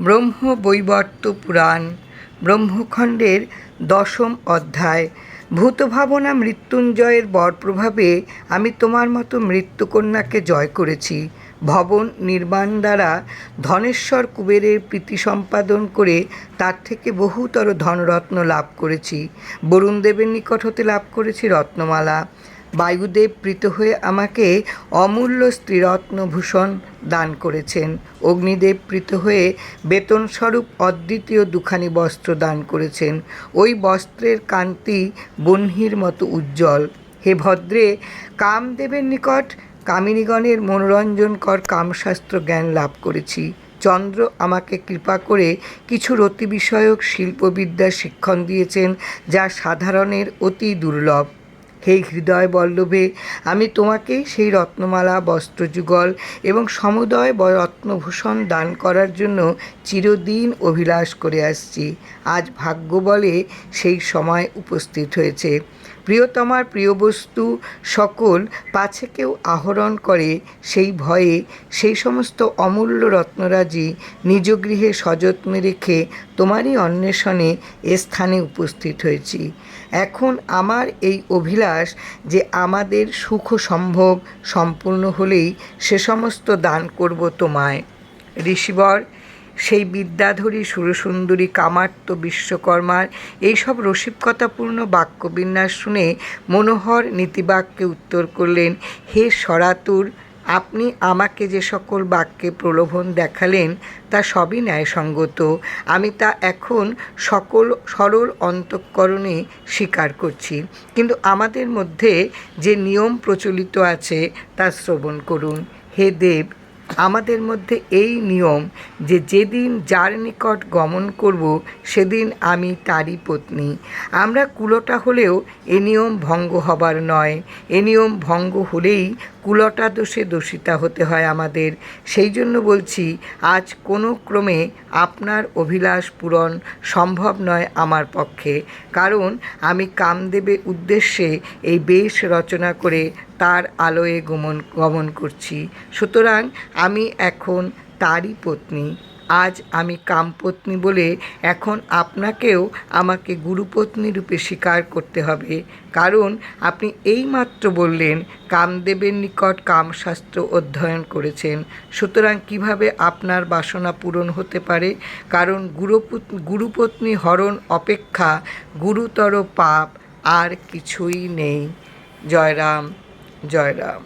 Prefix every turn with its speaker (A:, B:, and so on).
A: ব্রহ্মবৈবর্ত পুরাণ ব্রহ্মখণ্ডের 10ম অধ্যায়। ভূতভাবনা মৃত্যুঞ্জয়ের বরপ্রভাবে আমি তোমার মতো মৃত্যুকন্যাকে জয় করেছি। ভবন নির্মাণ দ্বারা ধনেশ্বর কুবেরের প্রীতি সম্পাদন করে তার থেকে বহুতর ধনরত্ন লাভ করেছি। বরুণদেবের নিকট হতে লাভ করেছি রত্নমালা। বায়ুদেব প্রীত হয়ে আমাকে অমূল্য স্ত্রীরত্নভূষণ দান করেছেন। অগ্নিদেব প্রীত হয়ে বেতনস্বরূপ অদ্বিতীয় দুখানি বস্ত্র দান করেছেন। ওই বস্ত্রের কান্তি বহ্নির মতো উজ্জ্বল। হে ভদ্রে, কামদেবের নিকট কামিনীগণের মনোরঞ্জনকর কামশাস্ত্র জ্ঞান লাভ করেছি। চন্দ্র আমাকে কৃপা করে কিছু রতি বিষয়ক শিল্পবিদ্যার শিক্ষণ দিয়েছেন, যা সাধারণের অতি দুর্লভ। হে হৃদয় বল্লভে, আমি তোমাকে সেই রত্নমালা, বস্ত্রযুগল এবং সমুদয় রত্নভূষণ দান করার জন্য চিরদিন অভিলাষ করে আসছি। আজ ভাগ্য বলে সেই সময় উপস্থিত হয়েছে। প্রিয়তমার প্রিয় বস্তু সকল পাছে কেউ আহরণ করে সেই ভয়ে সেই সমস্ত অমূল্য রত্নরাজি নিজ গৃহে সযত্নে রেখে তোমারই অন্বেষণে এ স্থানে উপস্থিত হয়েছি। এখন আমার এই অভিলাষ যে আমাদের সুখ সম্ভোগ সম্পূর্ণ হলেই সে সমস্ত দান করব তোমায়। ঋষিবর, সেই বিদ্যাধরী সুরসুন্দরী কামার্ত বিশ্বকর্মার এইসব রসিকতাপূর্ণ বাক্যবিন্যাস শুনে মনোহর নীতিবাক্যে উত্তর করলেন, হে সরাতুর, আপনি আমাকে যে সকল বাক্যে প্রলোভন দেখালেন তা সবই ন্যায়সঙ্গত। আমি তা এখন সকল সরল অন্তঃকরণে স্বীকার করছি। কিন্তু আমাদের মধ্যে যে নিয়ম প্রচলিত আছে তা শ্রবণ করুন। হে দেব, আমাদের মধ্যে এই নিয়ম যে যেদিন যার নিকট গমন করব সেদিন আমি তারই পত্নী। আমরা কুলটা হলেও এ নিয়ম ভঙ্গ হবার নয়। এ নিয়ম ভঙ্গ হলেই কুলটা দোষে দোষিতা হতে হয় আমাদের। সেই জন্য বলছি, আজ কোনো ক্রমে আপনার অভিলাষ পূরণ সম্ভব নয় আমার পক্ষে। কারণ আমি কামদেবের উদ্দেশ্যে এই বেশ রচনা করে তার আলোয় গমন করছি। সুতরাং আমি এখন তারই পত্নী। আজ আমি কামপত্নী বলে এখন আপনাকেও আমাকে গুরুপত্নী রূপে স্বীকার করতে হবে। কারণ আপনি এইমাত্র বললেন কামদেবের নিকট কামশাস্ত্র অধ্যয়ন করেছেন। সুতরাং কিভাবে আপনার বাসনা পূরণ হতে পারে? কারণ গুরুপত্নী হরণ অপেক্ষা গুরুতর পাপ আর কিছুই নেই। জয় রাম, জয় রাম।